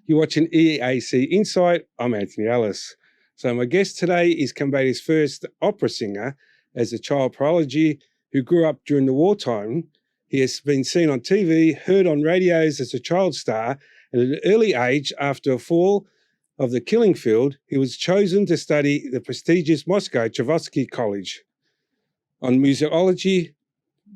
You're watching EAC Insight. I'm Anthony Ellis. So my guest today is Cambodia's first opera singer. As a child prodigy who grew up during the wartime, he has been seen on TV, heard on radios as a child star, and at an early age, after a fall of the killing field, he was chosen to study the prestigious Moscow Tchaikovsky College on musicology,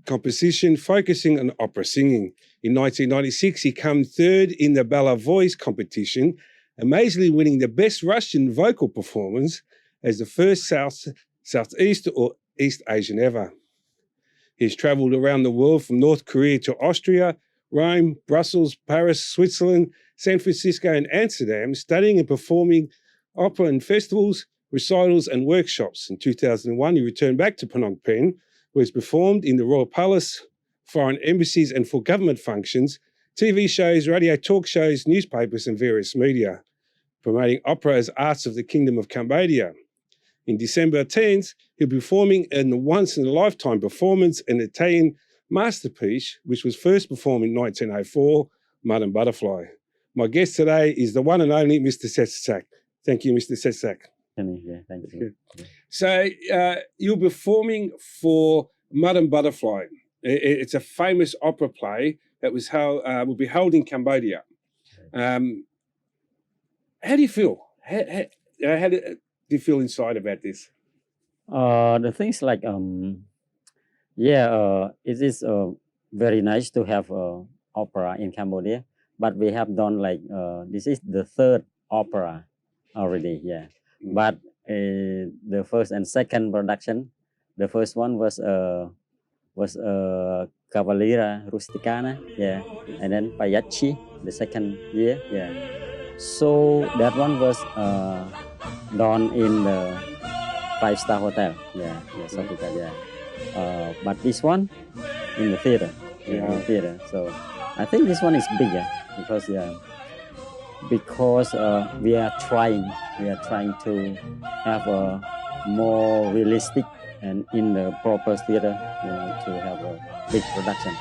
composition, focusing on opera singing. In 1996, he came third in the Bella Voice competition, amazingly winning the Best Russian Vocal Performance as the first Southeast or East Asian ever. He's travelled around the world from North Korea to Austria, Rome, Brussels, Paris, Switzerland, San Francisco and Amsterdam, studying and performing opera in festivals, recitals and workshops. In 2001, he returned back to Phnom Penh, where he's performed in the Royal Palace, foreign embassies and for government functions, TV shows, radio talk shows, newspapers and various media, promoting opera as arts of the Kingdom of Cambodia. In December 10th, he'll be performing in the once-in-a-lifetime performance, an Italian masterpiece, which was first performed in 1904, Mud and Butterfly. My guest today is the one and only Mr. Sethisak. Thank you, Mr. Sethisak. Yeah, thank you. So you're performing for Mud and Butterfly. It's a famous opera play that was held, will be held in Cambodia. How do you feel? How do you feel inside about this? The things like it is very nice to have opera in Cambodia, but we have done like this is the third opera already. Yeah, but the first and second production, the first one was Cavalera Rusticana, yeah, and then Payachi the second year, yeah. So that one was done in the 5-star hotel, yeah, Sofitel, yeah. But this one in the theater, yeah, in the theater. So I think this one is bigger because we are trying to have a more realistic and in the proper theater, to have a big production.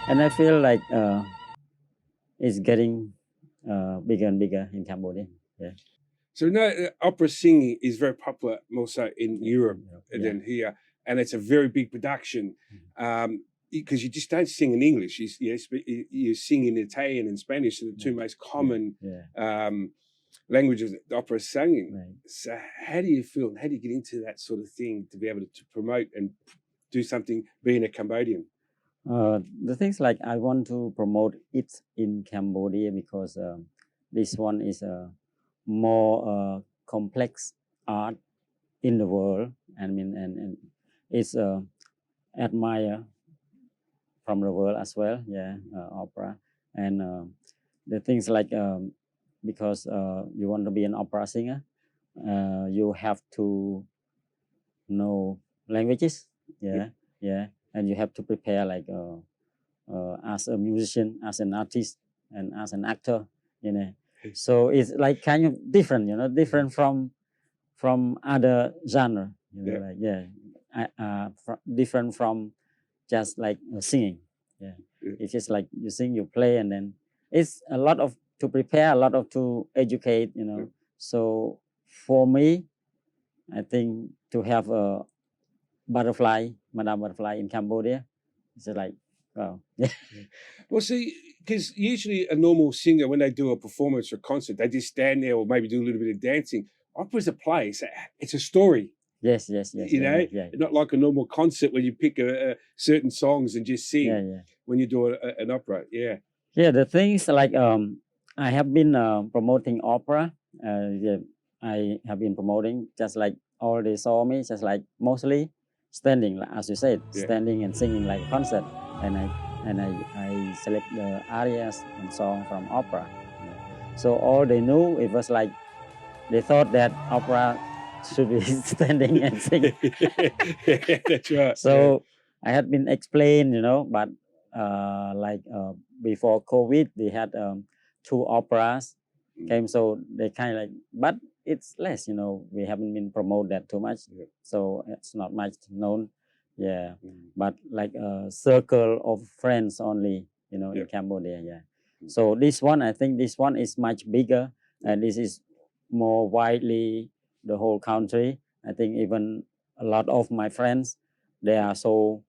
And I feel like it's getting bigger and bigger in Cambodia. Yeah. So opera singing is very popular more so in Europe than here, and it's a very big production because you just don't sing in English. You sing in Italian and Spanish, the two most common languages that opera is singing. Right. So how do you feel? How do you get into that sort of thing to be able to promote and do something being a Cambodian? The things like I want to promote it in Cambodia because this one is a more complex art in the world. I mean, and it's admired from the world as well. Yeah, opera and the things like because you want to be an opera singer, you have to know languages. Yeah, yeah. And you have to prepare like as a musician, as an artist, and as an actor, So it's like kind of different, different from other genre, different from just like singing. Yeah, it's just like you sing, you play, and then it's a lot of to prepare, a lot of to educate, So for me, I think to have a Madame Butterfly in Cambodia, it's like, wow. Well, see, because usually a normal singer, when they do a performance or a concert, they just stand there or maybe do a little bit of dancing. Opera's a play. It's a story. Yes. Not like a normal concert where you pick certain songs and just sing. Yeah. When you do an opera, yeah. Yeah, the things like I have been promoting opera. I have been promoting just like all they saw me, just like mostly standing, as you said, standing and singing like a concert, and I select the arias and song from opera. So all they knew, it was like they thought that opera should be standing and singing. That's right. So I had been explained, but before COVID, we had 2 operas came, so they kind of like, but it's less, we haven't been promoted that too much, so it's not much known, but like a circle of friends only, in Cambodia, So this one, I think this one is much bigger, and this is more widely the whole country. I think even a lot of my friends, they are so,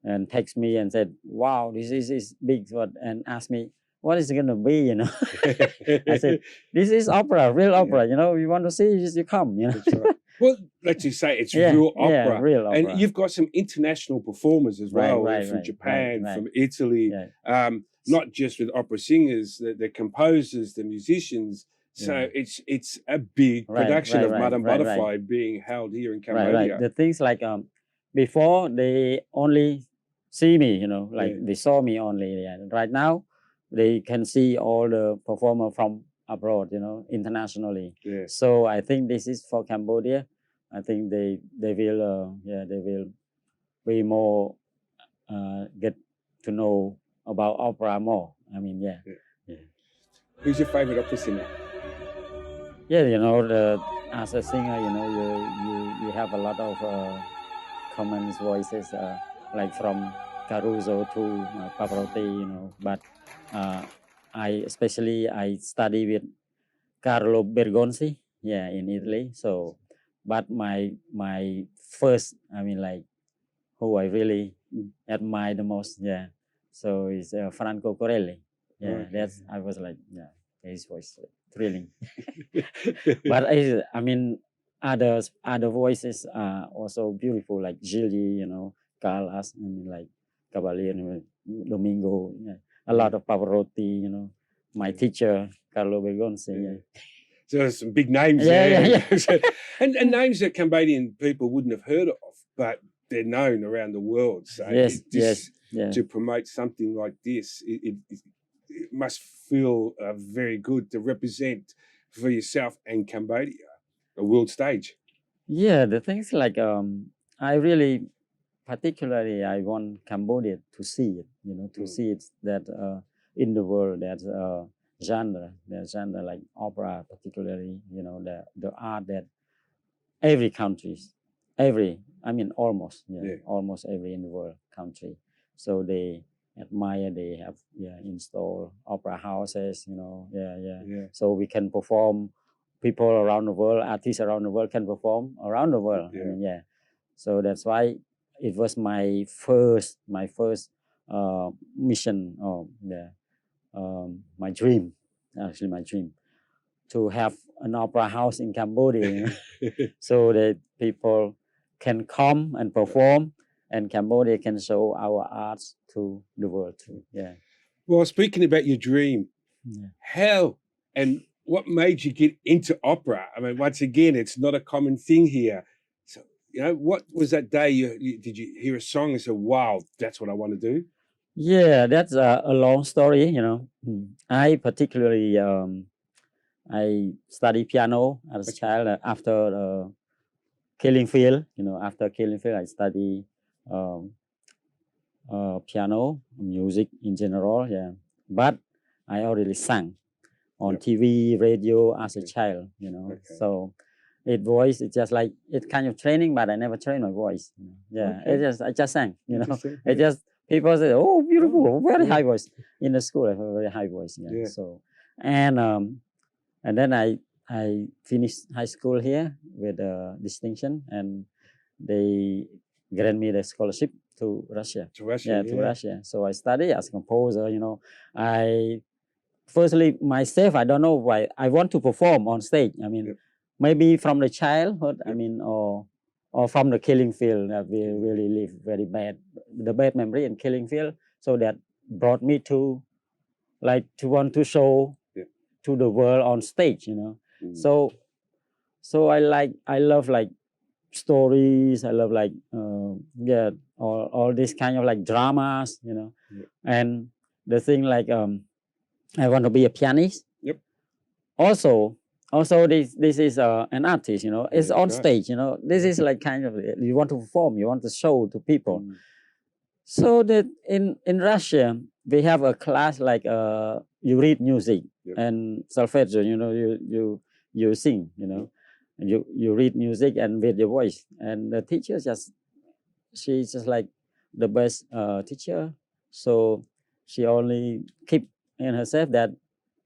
and text me and said, "Wow, this is big," and ask me, "What is it gonna be?" I said, "This is opera, real opera. You want to see, you come." That's right. Well, let's just say it's Yeah, real yeah, opera. real opera. And you've got some international performers as Right, well, right, from right, Japan, right, from Italy, Yeah. not just with opera singers, the composers, the musicians. So Yeah. it's a big Right, production right, of right, Madame right, Butterfly being held here in Right, right. Cambodia. The things like before they only see me, like Yeah. they saw me only. Yeah. Right now, they can see all the performer from abroad, internationally. Yeah. So I think this is for Cambodia. I think they will they will be more get to know about opera more. I mean, yeah. Who's your favorite opera singer? Yeah, as a singer, you have a lot of common voices, like from Caruso to Pavarotti, But I study with Carlo Bergonzi, in Italy. So, but my first, I mean, like who I really admire the most, so is Franco Corelli. Yeah, Okay. I was like, his voice thrilling. But I mean, other voices are also beautiful, like Gilly, Carlos, I mean, like Cavalier, Domingo, a lot of Pavarotti, my teacher, Carlo Bergonzi. Yeah. So there's some big names there. and names that Cambodian people wouldn't have heard of, but they're known around the world. So to promote something like this, it must feel very good to represent for yourself and Cambodia, a world stage. Yeah, the things like I really particularly I want Cambodia to see it, to see it that in the world that genre like opera, particularly, the art that every countries, almost almost every in the world country, so they admire, they have install opera houses, so we can perform, people around the world, artists around the world can perform around the world. I mean, so that's why it was my first mission, or my dream, actually my dream, to have an opera house in Cambodia, so that people can come and perform, and Cambodia can show our arts to the world too. Yeah. Well, speaking about your dream, how and what made you get into opera? I mean, once again, it's not a common thing here. So, what was that day did you hear a song and say, "Wow, that's what I want to do"? Yeah, that's a long story. I particularly I studied piano as a child. After Killing Field, after Killing Field, I study piano, music in general. Yeah, but I already sang on TV, radio as a child. So it's just like it's kind of training, but I never trained my voice. I just sang. It just people say, "Oh, beautiful, very high voice." In the school, I have a very high voice. So and then I finished high school here with a distinction, and they grant me the scholarship to Russia. To Russia, to Russia. So I study as a composer. I firstly myself, I don't know why I want to perform on stage. I mean, maybe from the childhood. I mean, or from the Killing Field that we really live very bad, the bad memory in Killing Field. So that brought me to to want to show to the world on stage. So I love like stories. I love like all this kind of like dramas, and the thing like I want to be a pianist. Also this is an artist, it's on stage, this is like kind of, you want to perform, you want to show to people. So that in Russia we have a class like you read music and solfeggio, you sing, you read music and with your voice, and the teacher she's just like the best teacher, so she only keep in herself that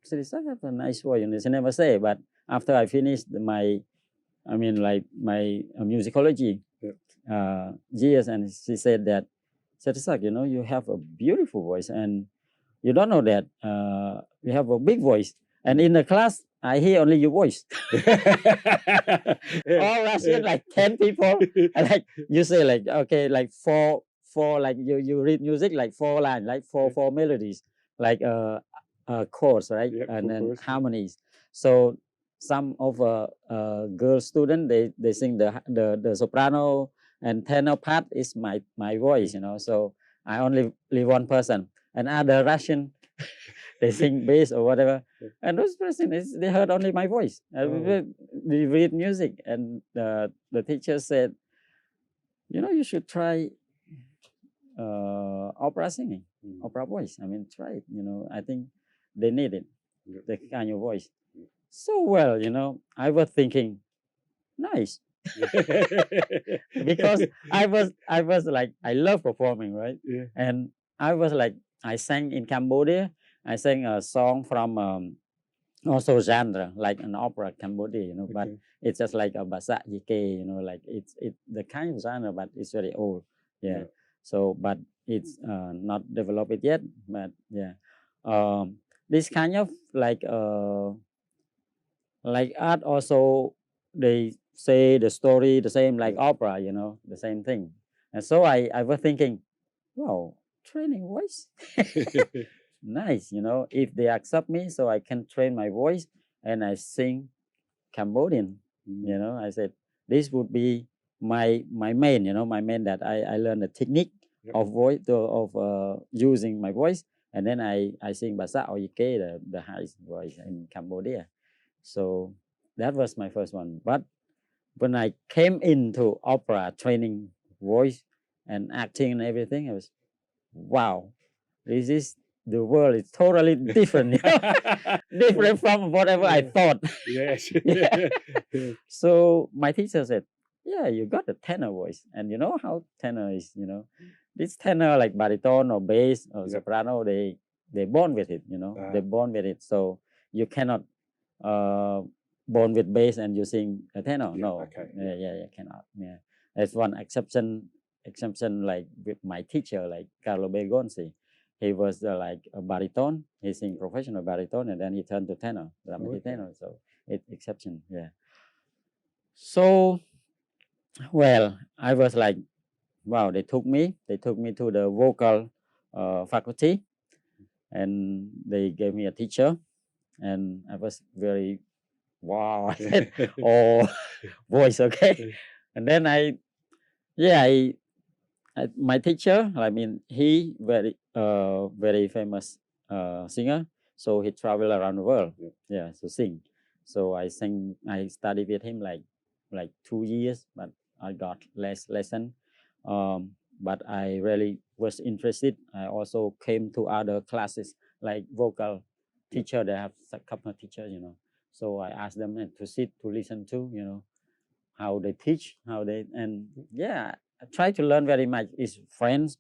Sethisak have a nice voice, and she never say. But after I finished my, I mean, like my musicology years, and she said that, Sethisak, you know, you have a beautiful voice, and you don't know that you have a big voice. And in the class, I hear only your voice. All Russian, like 10 people, and like you say, like okay, like four, like you read music like 4 lines, like four melodies, like chords, right, and then harmonies. So some of girl student, they sing the soprano and tenor part is my voice, you know. So I only one person, and other Russian they sing bass or whatever, and those person they heard only my voice. We read music, and the teacher said, you know, you should try opera singing, opera voice. I mean, try it. You know, I think they need it, the kind of voice. So well, you know, I was thinking, nice. Because I was like, I love performing, right? And I was like, I sang in Cambodia. I sang a song from also genre like an opera Cambodia, you know, but it's just like a basa yike, you know, like it's the kind of genre, but it's very old. So but it's not developed yet, but this kind of like art also, they say the story the same like opera, you know, the same thing. And so I was thinking, wow, training voice. Nice, you know, if they accept me so I can train my voice and I sing Cambodian, you know, I said this would be my main, you know, my main, that I learned the technique of voice of using my voice, and then I sing basa or yike, the highest voice in Cambodia. So that was my first one. But when I came into opera training voice and acting and everything, I was, wow, this is, the world is totally different, you know? Different from whatever I thought. Yes. So my teacher said, yeah, you got a tenor voice, and you know how tenor is, you know, this tenor like baritone or bass or soprano, they born with it, you know, they born with it. So you cannot born with bass and you sing a tenor. No, you cannot. There's one exception like with my teacher, like Carlo Begonzi. He was like a baritone. He sing professional baritone, and then he turned to tenor, dramatic tenor. So it's exception. So well, I was like, wow, they took me to the vocal faculty, and they gave me a teacher, and I was very, wow. I said, oh, voice, okay. And then my teacher, I mean, he very famous singer, so he traveled around the world, to sing. So I studied with him like 2 years, but I got less lesson. But I really was interested. I also came to other classes like vocal teacher. They have a couple of teachers, you know. So I asked them to sit to listen to, you know, how they teach, and I try to learn very much. Is friends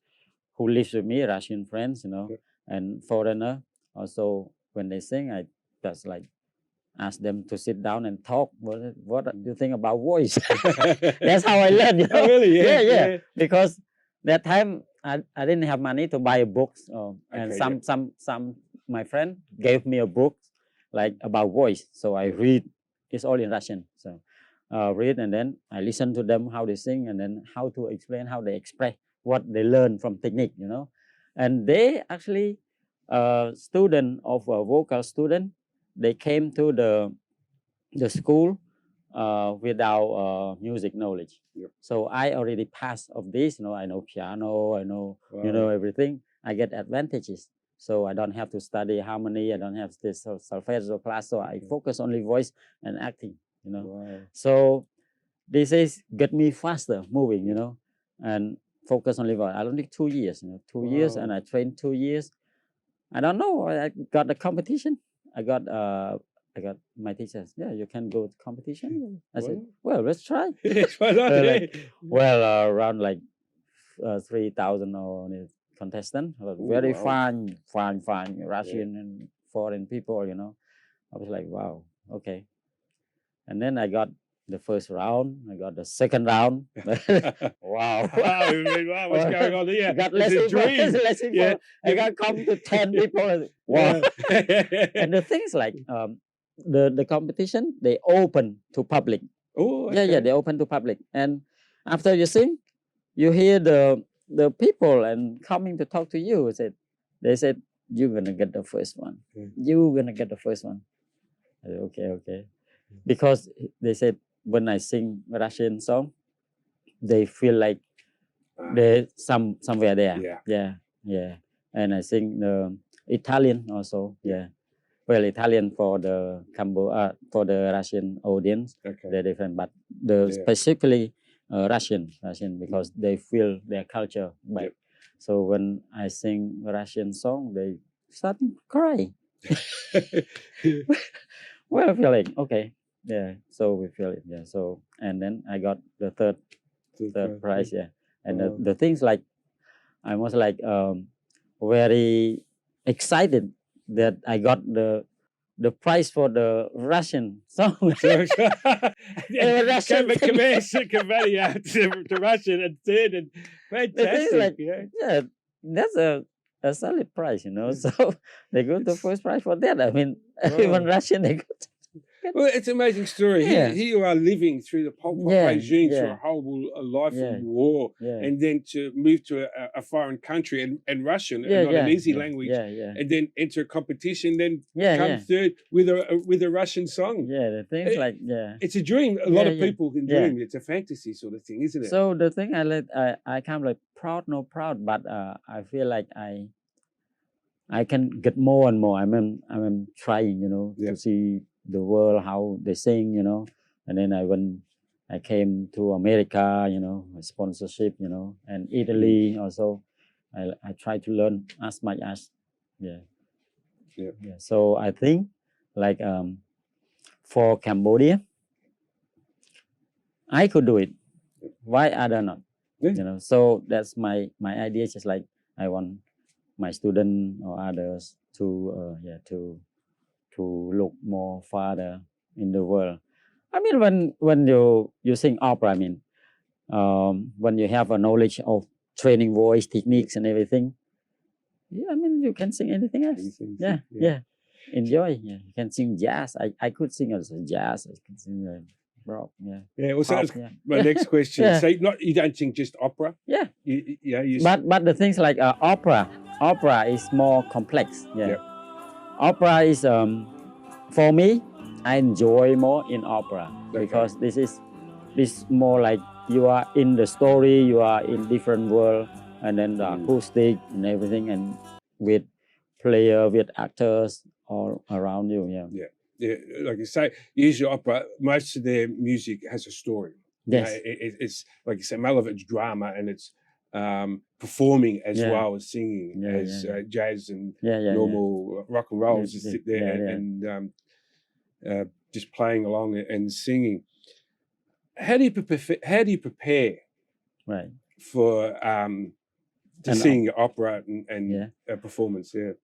who lives with me, Russian friends, you know, and foreigner. Also, when they sing, I just like ask them to sit down and talk. What do you think about voice? That's how I learned, you know. Oh, really? Yeah. Because that time I didn't have money to buy books, and some my friend gave me a book like about voice. So I read. It's all in Russian. So read, and then I listen to them how they sing, and then how to explain how they express what they learn from technique, you know. And they actually student of a vocal student, they came to the school without music knowledge. So I already passed of this, you know. I know piano, I know, you know, everything. I get advantages. So I don't have to study harmony, I don't have this solfeggio class, so I focus only voice and acting, you know. So this is get me faster moving, you know, and focus only voice. I only 2 years, you know, 2 years, and I trained 2 years. I don't know, I got the competition. I got my teachers. Yeah, you can go to competition. I said, well, let's try. Yes, why not? Well, around like 3,000 or contestant, Ooh, very wow. fine Russian and foreign people, you know. I was like, wow, okay. And then I got the first round, I got the second round. Wow. Wow, what's going on here? Got It's a dream. less info. Yeah. I got come to 10 people. Wow. Yeah. And the thing is like the competition, they open to public. Oh, Yeah, okay. they open to public. And after you sing, you hear the people and coming to talk to you. They said, you're gonna get the first one. You're gonna get the first one. I said, okay. Because they said when I sing Russian song, they feel like they somewhere there. Yeah. And I sing Italian also. Yeah. Well, Italian for the for the Russian audience, Okay. they're different, but the specifically Russian because they feel their culture back. So when I sing Russian song, they start crying. Well, feeling okay. Yeah. So we feel it. Yeah. So and then I got the third prize. Yeah. And the things like I was like very excited that I got the prize for the Russian song. Cambodia to Russian and third, and fantastic. Like, yeah, that's a solid prize, you know. So they got the first prize for that. I mean, even Russian they got. Well, it's an amazing story. Yeah. Here you are living through the Pol Pot regime, through a horrible life of war, and then to move to a foreign country and Russian, not an easy language, and then enter a competition, then come third with a Russian song. Yeah, the things it's a dream. A lot of people can dream. It's a fantasy sort of thing, isn't it? So the thing I kind of like proud, but I feel like I can get more and more. I'm trying, you know, to see the world, how they sing, you know. And then when I came to America, you know, sponsorship, you know, and Italy also, I try to learn as much as, So I think like for Cambodia, I could do it. Why other not? You know, so that's my idea. Just like I want my student or others to to look more farther in the world. I mean, when you sing opera, I mean, when you have a knowledge of training voice techniques and everything, I mean, you can sing anything else. Enjoy. Yeah, you can sing jazz. I could sing also jazz. I can sing rock. Well, so that's my next question. So you don't sing just opera? But the things like opera is more complex. Opera is for me, I enjoy more in opera because this more like you are in the story, you are in different world, and then the acoustic and everything, and with player, with actors all around you. Like you say, usually opera, most of their music has a story. Yes. It's like you say, most of it's drama, and it's performing as well as singing, as jazz and normal rock and roll. Just sit there and just playing along and singing. How do you prepare? Right. For to sing opera and a performance? The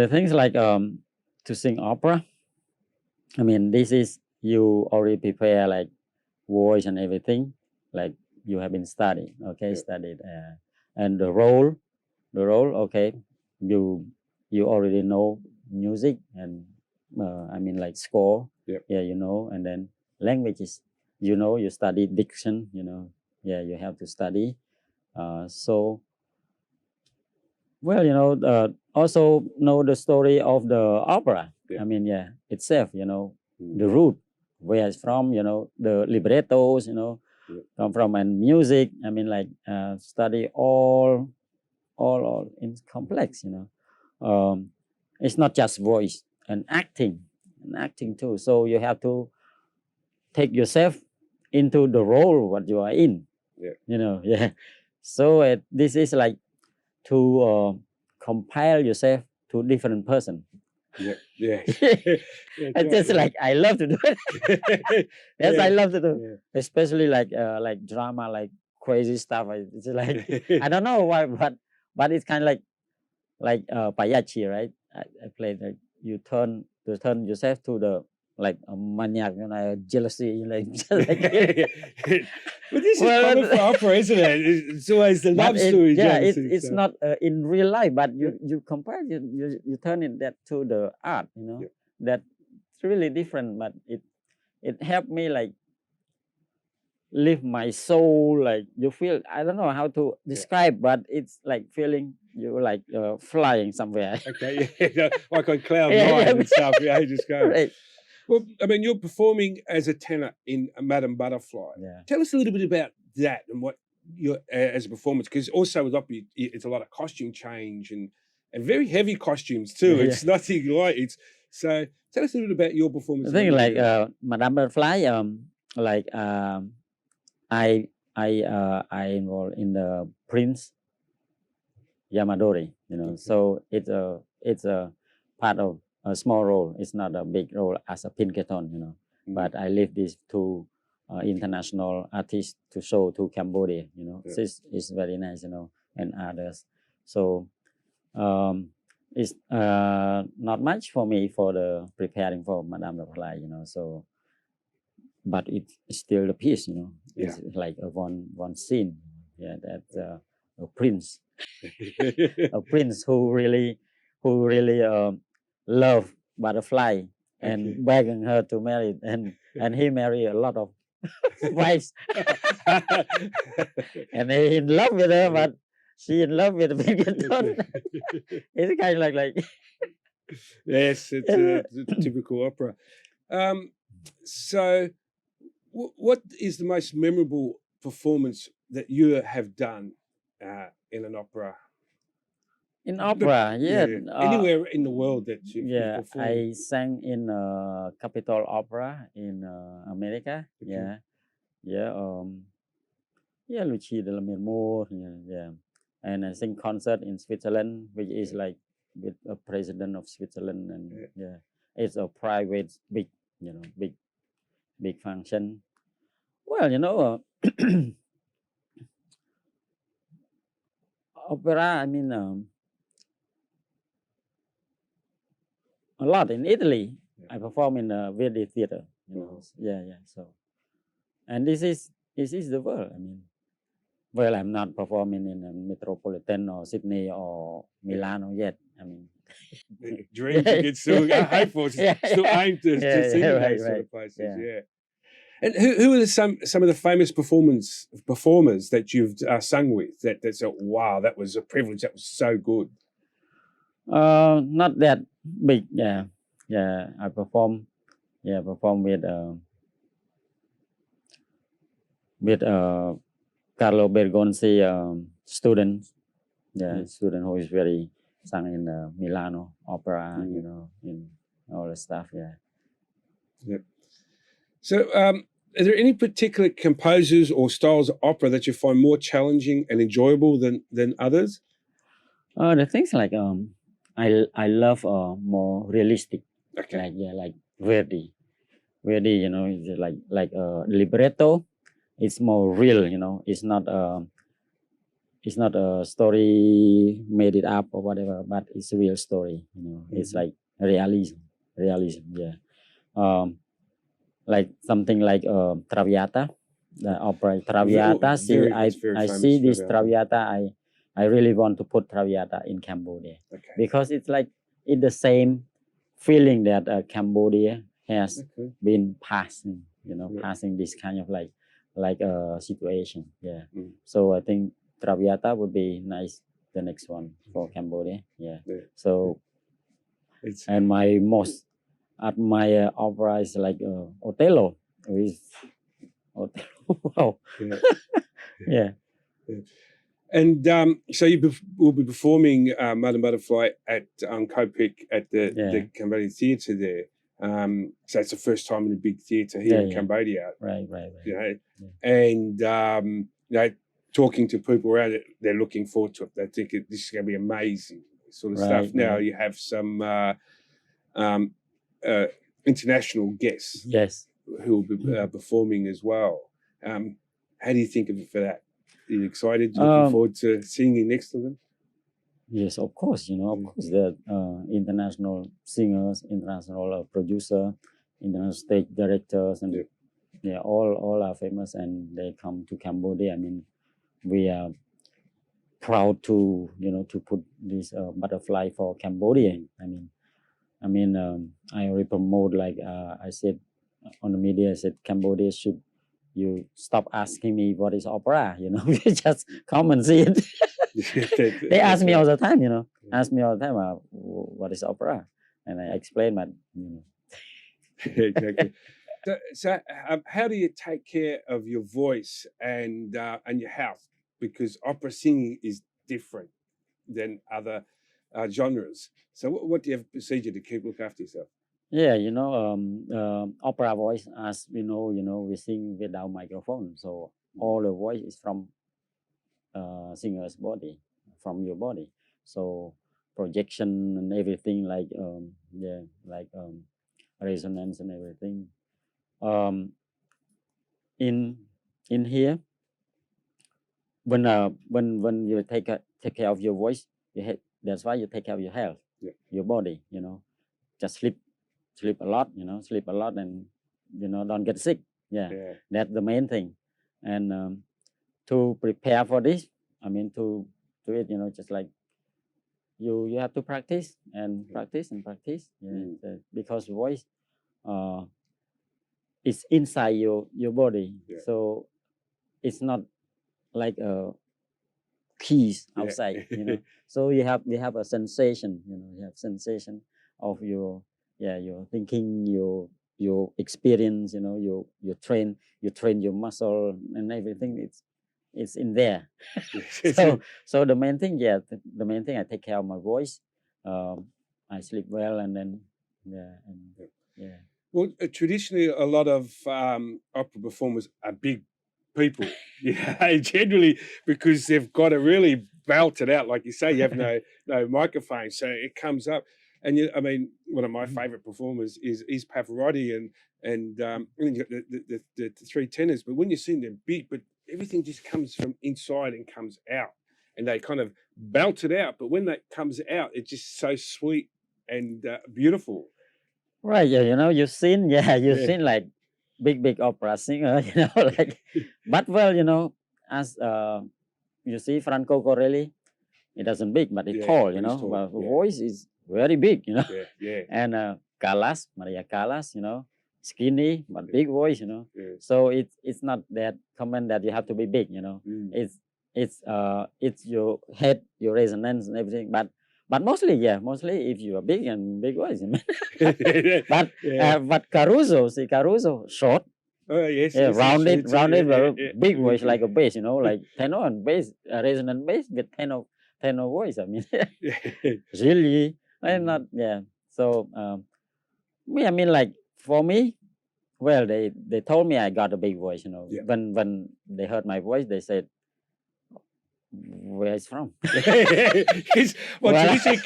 things like to sing opera. I mean, this is you already prepare like voice and everything, like you have been studied, studied, and the role, okay, you already know music and I mean like score, you know, and then languages, you know, you study diction, you know, you have to study, so well, you know, also know the story of the opera. I mean, itself, you know, the root, where it's from, you know, the librettos, you know, come from, and music. I mean, like study all in complex, you know. It's not just voice and acting too. So you have to take yourself into the role what you are in. You know, So this is like to compile yourself to different person. It's just like I love to do it. I love to do, especially like drama, like crazy stuff. It's like I don't know why, but but it's kind of like payachi, right? I played like you turn yourself to the like a maniac, jealousy, like just like But this is well, common for opera, isn't it? It's always the love story, jealousy. it's So. not in real life, but Yeah. you compare you turn it that to the art, Yeah. that's really different. But it helped me like lift my soul. Like you feel, I don't know how to describe, but it's like feeling you like flying somewhere. Okay, yeah, like on cloud Yeah, nine yeah. and stuff. Yeah, you just go. Right. Well, I mean, you're performing as a tenor in Madame Butterfly. Yeah. Tell us a little bit about that and what you're as a performance, because also with opera, it's a lot of costume change and very heavy costumes too. Yeah. It's nothing light. It's so. Tell us a little bit about your performance. I think like Madame Butterfly, like I involved in the Prince Yamadori, so it's a part of a small role. It's not a big role as a Pinkerton, but I leave this to international artists to show to Cambodia, it's very nice, and others. So it's not much for me for the preparing for Madame Butterfly, so but it's still the piece, it's like a one scene, that's a prince. A prince who really love butterfly and begging her to marry, and he marry a lot of wives, and he in love with her, but she in love with Pinkerton. It's kind of like yes, it's a typical opera. So what is the most memorable performance that you have done in an opera? In opera, anywhere in the world that you performed. I sang in Capitol Opera in America. Okay. Lucia de la Mermour, and I sing concert in Switzerland, which is like with a president of Switzerland, and it's a private big function. Well, opera, I mean, a lot in Italy. I perform in the Verdi Theater, so, and this is the world. I mean, well, I'm not performing in a Metropolitan or Sydney or Milano yet. I mean, dreams to get still hopeful, still aim to see those sort of places. Yeah. And who are some of the famous performers that you've sung with? That's wow, that was a privilege. That was so good. Not that big. I perform with Carlo Bergonzi student. Student who is very sung in Milano Opera, in all the stuff. Yep. So, are there any particular composers or styles of opera that you find more challenging and enjoyable than others? The things like I love more realistic. Okay. Like Verdi, it's like libretto. It's more real, it's not a story made it up or whatever, but it's a real story. It's like realism. Like something like Traviata, the opera Traviata. I see this Traviata. I really want to put Traviata in Cambodia, because it's like it's the same feeling that Cambodia has been passing, passing this kind of like a situation. So I think Traviata would be nice, the next one for Cambodia. So and my most admire opera is like Othello. Wow. And so you will be performing Madame Butterfly at Kopik at the Cambodian Theatre there. So it's the first time in a big theatre here in Cambodia. Right. And talking to people around it, they're looking forward to it. They think this is going to be amazing sort of stuff. Now you have some international guests who will be performing as well. How do you think of it for that? Are you excited? Looking forward to seeing you next to them? Yes, of course. You know, of Mm. course, the international singers, international producer, international stage directors, and Yeah. yeah, all are famous, and they come to Cambodia. I mean, we are proud to to put this butterfly for Cambodia. I already promote, like I said on the media. I said Cambodia should, you stop asking me what is opera. You know, you just come and see it. They ask me all the time. You know, ask me all the time, what is opera, and I explain my. Exactly. So how do you take care of your voice and your health? Because opera singing is different than other genres. So what do you have a procedure to look after yourself? Yeah, opera voice, as we know, we sing without microphone, so all the voice is from singer's body, from your body. So projection and everything, like resonance and everything. Um, in in here, when you take care of your voice, that's why you take care of your health, Yeah. your body. Just sleep a lot. Sleep a lot, and don't get sick. Yeah. That's the main thing. And to prepare for this, I mean, to do it, just like you have to practice and practice and practice. Because voice is inside your body. So it's not like keys outside. So you have a sensation. You have sensation of your thinking, your experience. You train your muscle and everything. It's in there. So the main thing, I take care of my voice. I sleep well, and then yeah. Well, traditionally, a lot of opera performers are big people. Generally because they've got to really belt it out, like you say. You have no microphone, so it comes up. And I mean, one of my favorite performers is Pavarotti, and then you got the three tenors. But when you see them big, but everything just comes from inside and comes out, and they kind of belt it out. But when that comes out, it's just so sweet and beautiful. Right, you've seen, like big opera singer, like, but well, as you see Franco Corelli, it doesn't big, but it's tall, tall, but voice is very big, Yeah. and Maria Callas, skinny but big voice, Yeah. so it's not that common that you have to be big, it's your head, your resonance and everything, but mostly if you are big and big voice. But Caruso short. Oh yes, rounded, big voice, like a bass, like tenor and bass, resonant bass with tenor voice. I mean, really, I'm not. So, I mean, like for me, well, they told me I got a big voice. When they heard my voice, they said, "Where it's from?" Traditionally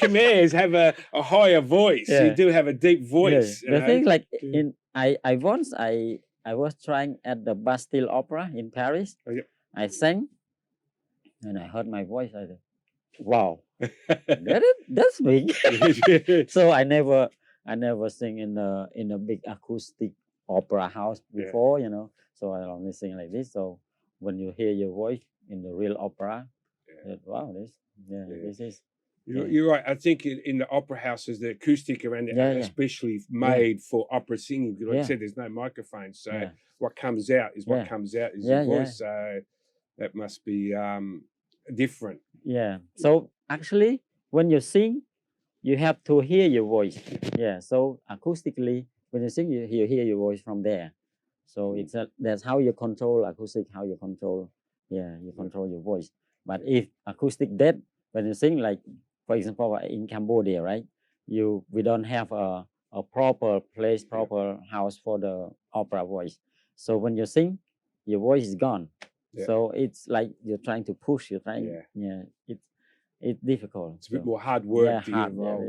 Khmer's have a higher voice. You do have a deep voice. The thing, like I once I was trying at the Bastille Opera in Paris. Oh, yeah. I sang, and I heard my voice. I said, "Wow, that's big." So I never sing in a big acoustic opera house before. So I only sing like this. So when you hear your voice in the real opera, wow, this is. You're right. I think in the opera houses, the acoustic around it are especially made for opera singing. Because like I said, there's no microphone, so what comes out is what comes out is your voice. So that must be different. Yeah. So actually, when you sing, you have to hear your voice. So acoustically, when you sing, you hear your voice from there. So that's how you control acoustic, how you control, you control your voice. But if acoustic dead, when you sing, like for example in Cambodia, right? We don't have a proper place, proper house for the opera voice. So when you sing, your voice is gone. So it's like you're trying to push. You're trying. It's difficult. It's a bit more hard work to get involved.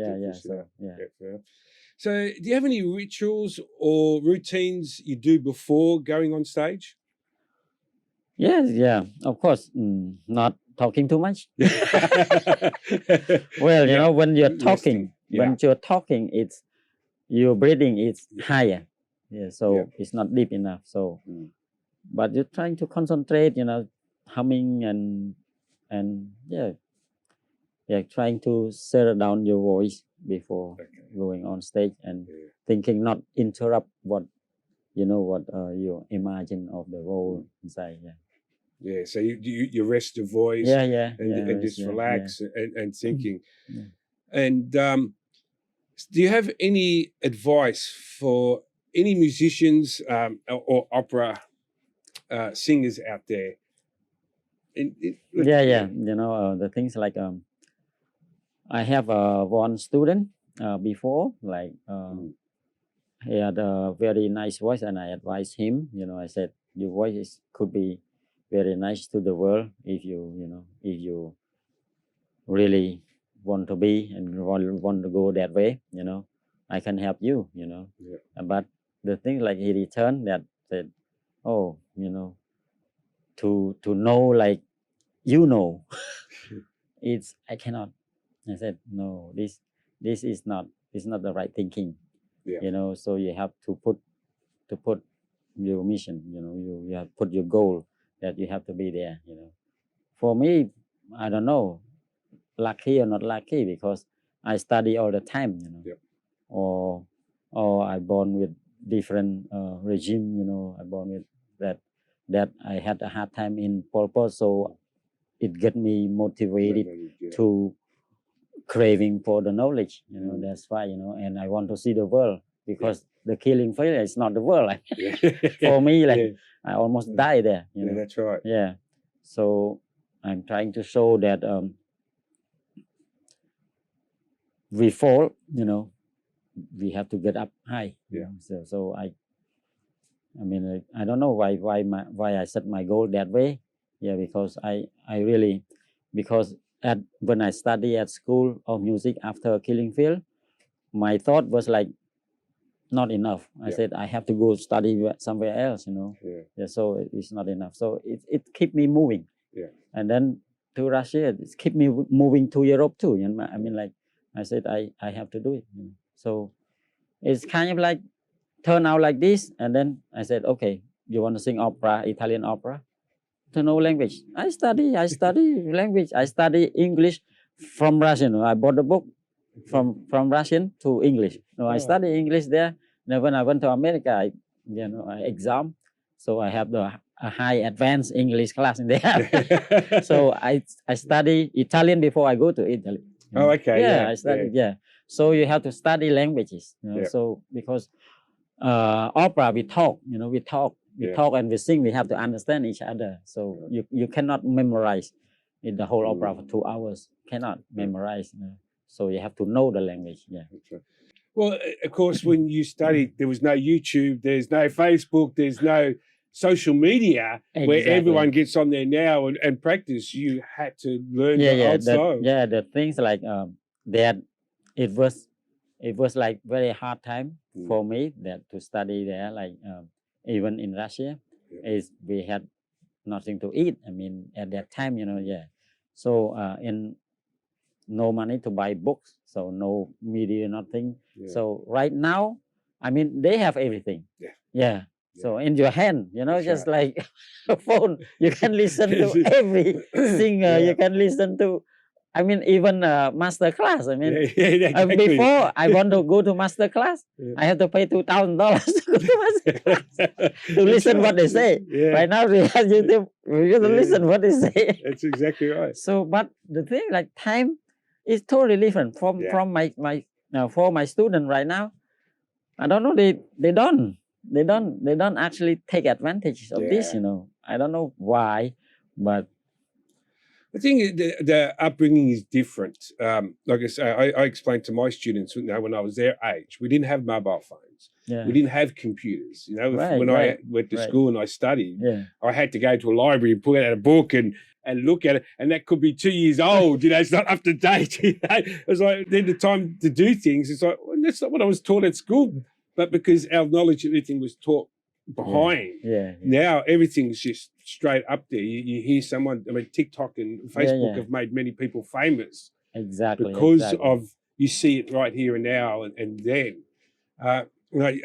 So do you have any rituals or routines you do before going on stage? Yes, yeah, of course. Not talking too much. Well, Yeah, when you're resting. talking, Yeah, it's your breathing is higher. Yeah, yeah, so it's not deep enough. So, mm, but you're trying to concentrate, humming and yeah, trying to settle down your voice before okay, going on stage and yeah, thinking not interrupt what what you imagine of the role inside. Yeah. yeah. So you rest the voice Yeah, yeah, yeah, and just yeah, yeah. relax and thinking. Yeah. And do you have any advice for any musicians or opera singers out there? Yeah, yeah. The things like I have one student before, like Mm, he had a very nice voice, and I advised him. I said your voice could be very nice to the world if you really want to be and want to go that way. I can help you. yeah, But the thing like he returned that said, oh, to know like it's I cannot. I said no. This is not the right thinking. yeah. So you have to put your mission. You have put your goal that you have to be there. For me, I don't know, lucky or not lucky because I study all the time. Yep. Or I born with different regime. I born with that I had a hard time in Pol Pot, so it get me motivated Yeah. to craving for the knowledge. Mm. That's why and I want to see the world because the killing failure is not the world. Yeah. For me, Yeah. I almost Yeah. die there. Yeah, that's right. Yeah. So I'm trying to show that we fall. We have to get up high. Yeah. So I mean, like, I don't know why I set my goal that way. Yeah, because I really because when I study at school of music after Killing Field, my thought was like not enough. I Yeah. said I have to go study somewhere else. Yeah. So it's not enough. So it kept me moving. Yeah. And then to Russia, it kept me moving to Europe too. I mean, like I said, I have to do it. So it's kind of like turn out like this, and then I said, okay, you want to sing opera, Italian opera? To know language. I study language. I study English from Russian. I bought the book from Russian to English. I study English there. Now when I went to America, I exam, so I have a high advanced English class in there. So I study Italian before I go to Italy. Oh, okay. Yeah, I studied. Yeah. So you have to study languages. Yeah. So because opera we talk. We talk. We Yeah. talk and we sing. We have to understand each other. So you cannot memorize in the whole opera for 2 hours. Cannot memorize. So you have to know the language. Yeah. Okay. Well, of course, when you studied, there was no YouTube, there's no Facebook, there's no social media where Exactly. everyone gets on there now and practice. You had to learn the old style. The things like that it was like very hard time for me that to study there, like even in Russia, is we had nothing to eat. I mean, at that time, so in no money to buy books, so no media, nothing. Yeah. So right now, I mean, they have everything. Yeah. So in your hand, That's just right. like a phone, you can listen to every singer. You can listen to, I mean, even master class. I mean, exactly. before I want to go to master class, I have to pay $2,000 to go to master class to listen what they say. Right now, we have YouTube. We have to listen what they say. That's exactly right. So, but the thing like time is totally different from my for my student right now. I don't know. They don't actually take advantage of this. I don't know why, but I think the upbringing is different. Like I say, I explained to my students when I was their age, we didn't have mobile phones. We didn't have computers. When I went to school and I studied, I had to go to a library and pull out a book and look at it, and that could be 2 years old. It's not up to date. It was like then the time to do things. It's like, well, that's not what I was taught at school. But because our knowledge of everything was taught behind. Yeah. Now everything's just straight up there. You hear someone, I mean, TikTok and Facebook have made many people famous Exactly. because of, you see it right here and now and then. I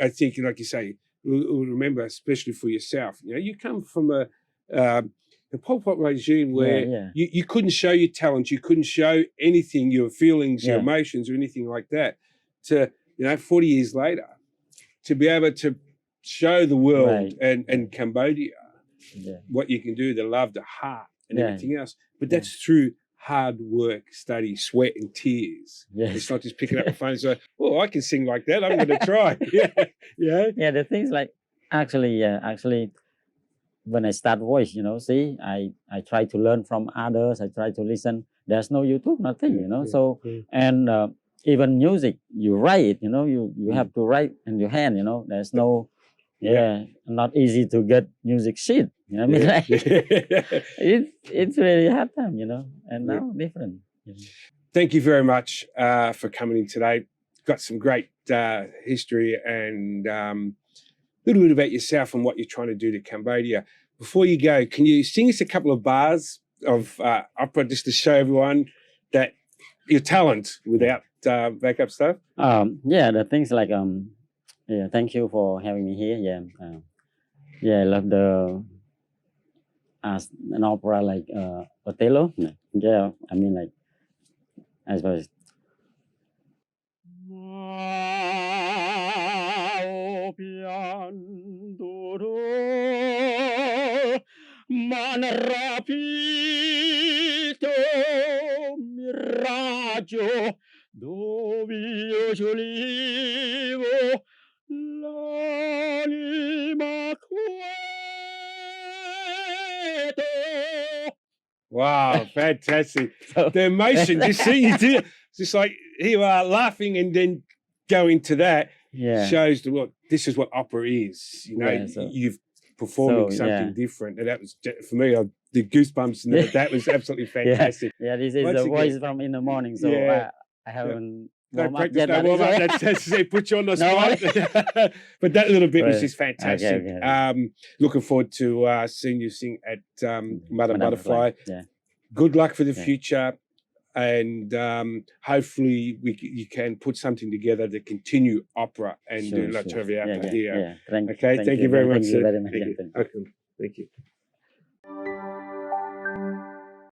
think, like you say, remember, especially for yourself, you come from a Pol Pot regime where you couldn't show your talent, you couldn't show anything, your feelings, your emotions, or anything like that. To 40 years later, to be able to show the world and Cambodia what you can do, the love, the heart, and everything else. But that's through hard work, study, sweat, and tears. It's not just picking up the phone and saying, "Oh, I can sing like that. I'm going to try." Yeah. The things like actually, when I start voice, I try to learn from others. I try to listen. There's no YouTube, nothing, So and even music, you write it. You have to write in your hand. There's no. Not easy to get music sheet. I mean, like, it's really hard time, and now different. Thank you very much for coming in today. Got some great history and a little bit about yourself and what you're trying to do to Cambodia. Before you go, can you sing us a couple of bars of opera just to show everyone that your talent without backup stuff? The things like thank you for having me here. I love the as an opera like Othello. I mean, like, I suppose. Wow, fantastic. The emotion, just seeing you do it, it's just like here you are laughing and then go into that shows this is what opera is. You've performing something different. And that was, for me, the goosebumps and that was absolutely fantastic. This is the voice from in the morning, so I haven't warm up yet. That's it, put you on the spot. But that little bit was just fantastic. Looking forward to seeing you sing at Mother Butterfly. Good luck for the future, and hopefully you can put something together to continue opera and do La Traviata here. Thank you very much. Thank you very much. Thank you.